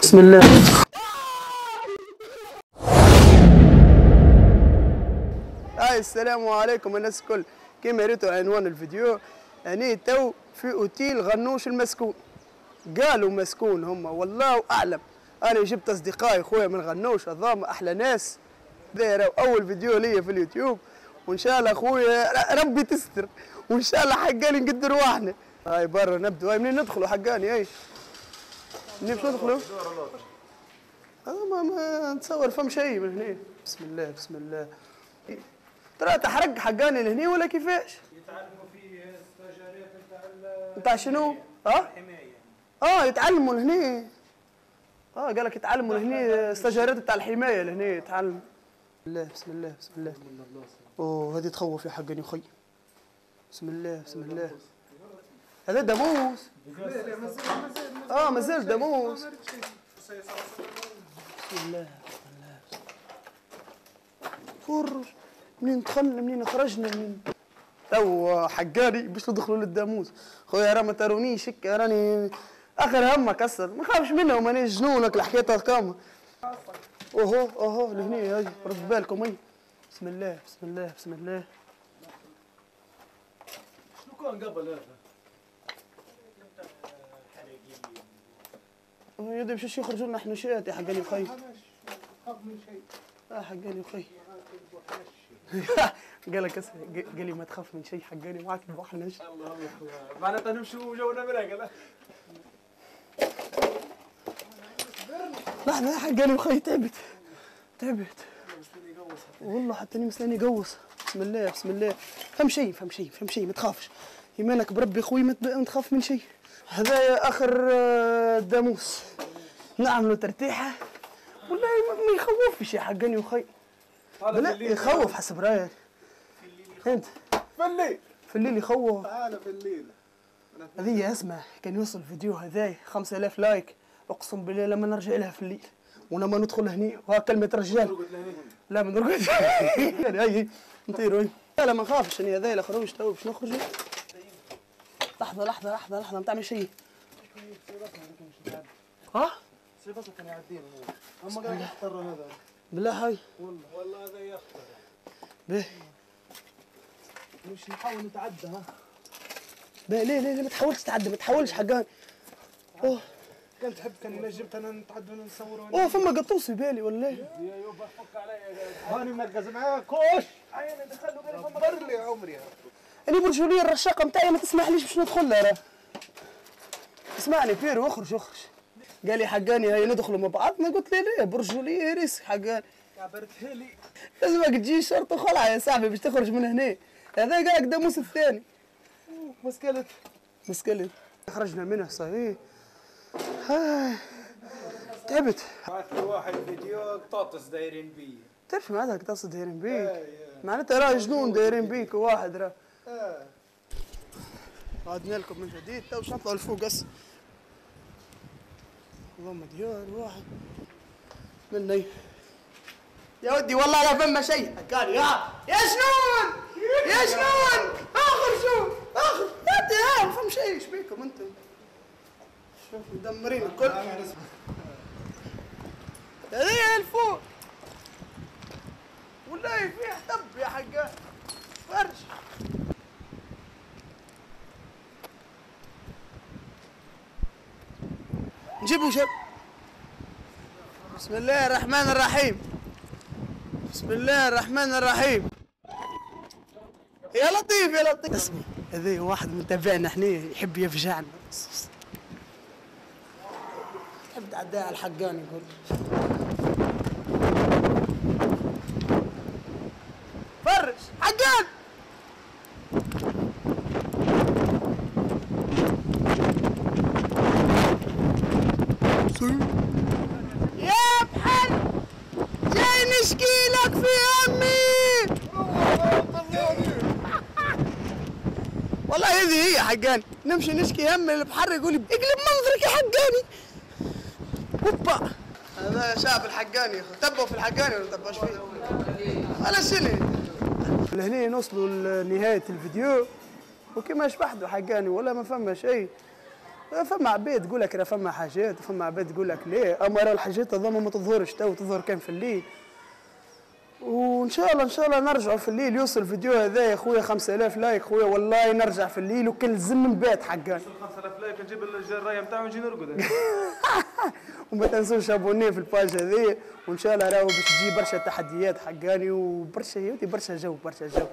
بسم الله. السلام عليكم الناس الكل. كما ريتوا عنوان الفيديو، أنا تو في أوتيل غنوش المسكون. قالوا مسكون هم، والله أعلم. أنا جبت أصدقائي خويا من غنوش، هذوما أحلى ناس. هذا أول فيديو ليا في اليوتيوب، وإن شاء الله خويا ربي تستر، وإن شاء الله حقاني نقد رواحنا. هاي برا نبدو. هاي منين ندخلوا حقاني؟ هاي منين باش ندخلوا؟ ما نتصور فم شيء من هنا. بسم الله بسم الله. ترى تحرق حقاني لهني ولا كيفاش؟ يتعلموا فيه استاجارات نتاع شنو؟ الحمايه. يتعلموا لهني. قال لك يتعلموا لهني استاجارات بتاع الحمايه لهني يتعلم. بسم الله بسم الله بسم الله. اوه هذه تخوف يا حقاني خي. بسم الله بسم الله. هذا داموس. مازال داموس. بسم الله بسم الله. فرج منين دخلنا منين خرجنا منين. تو حقاني باش ندخلوا للداموس. خويا راه ما ترونيش هكا، راني اخر همك اصلا، ما خافش منهم، ماني جنونك الحكايه كامل. اوهو لهنا هاي رد بالكم. هاي بسم الله بسم الله بسم الله. شنو كان قبل هذا؟ يدي باش يخرجوا لنا حنوشات يا حقاني وخي. خاف من شيء. حقاني وخي. قال لك قال لي ما تخاف من شيء حقاني، معك بوحناش. الله معناتها نمشوا جونا مراقبه. لحظة يا حقاني وخي، تعبت والله، حتى اني مستني يقوص. بسم الله بسم الله. فهم شيء ما تخافش، ايمانك بربي خوي، ما تخاف من شيء. هذا اخر داموس نعملوا ترتيحه. والله ما يخوفش يا حقاني وخي. لا يخوف حسب رايك انت. في الليل يخوف. تعال في الليل. هذه اسمع، كان يوصل الفيديو هذاي 5000 لايك، اقسم بالله لما نرجع لها في الليل ولما ندخل هني، وها كلمة رجال. لا ما نرقدش. هاي نطيروا. لا ما نخافش، اني هذايا خروج تو باش نخرجوا. لحظة ما تعمل شيء. سيبصلك كانوا يعدين هم قاعد يختاروا هذا. بالله هاي والله هذا يخطر. باهي مش نحاول نتعدى. باهي ليه ما تحاولش تعدي، ما تحاولش حقاني. كان تحب كان جبت انا نتعدى ونصوروا. فما قطوس في بالي ولا ايه؟ يا يوبا فك عليا. هاني مركز معاك كوش. عيني دخلوا بالي فما بر لي عمري. اني برجوليه الرشاقه نتاعي ما تسمحليش باش ندخل لها. اسمعني بيرو، اخرج. قال لي حقاني هاي ندخلوا مع بعضنا، قلت له ليه برجوليه ريسك حقاني. كبرتها لي. لازمك تجي شرط وخلعه يا صاحبي باش تخرج من هنا. هذا قال لك داموس الثاني. مسكلت. خرجنا منه صحيح. تعبت. بعث لي واحد فيديو قطاطس دايرين بيه. تعرف معناتها قطاطس دايرين بيك؟ معناتها راه جنون دايرين بيك واحد راه. عدنا لكم من جديد. تو باش نطلعوا لفوق هسه. اللهم ديار واحد مني. يا ودي والله لا فما شيء حكاني. يا شنون اخر يا فم شيء. ايش بيكم انتم؟ شوف مدمرين الكل. هذه الفوق والله فيه حطب يا حقان فرش. نجيبوا شب. بسم الله الرحمن الرحيم. يا لطيف اسمع، هذا واحد من تابعنا احنا يحب يفجعنا، يحب تعدي على الحقاني يقول فرش حقان. يا بحر جاي نشكي لك في امي. والله هذه هي حقاني، نمشي نشكي هم البحر يقول لي اقلب منظرك يا حقاني. هوبا هذا شاف الحقاني يا اخو. تبوا في الحقاني ولا تبوش فيه؟ ولا شنو؟ لهنا نوصلوا لنهاية الفيديو، وكما شبحتوا حقاني ولا ما فما شيء. فما عباد تقول لك راه فما حاجات، وفما عباد تقول لك لا، اما راه الحاجات هذوما ما تظهرش تو، تظهر كان في الليل. وان شاء الله ان شاء الله نرجعوا في الليل، يوصل الفيديو هذا يا خويا 5000 لايك خويا، والله نرجع في الليل وكان لزم نبات حقا. 5000 لايك نجيب الجرايه نتاعو ونجي نرقد. وما تنسوش ابوني في الباج هذه، وان شاء الله راهو باش تجي برشا تحديات حقاني وبرشا جو برشا جو.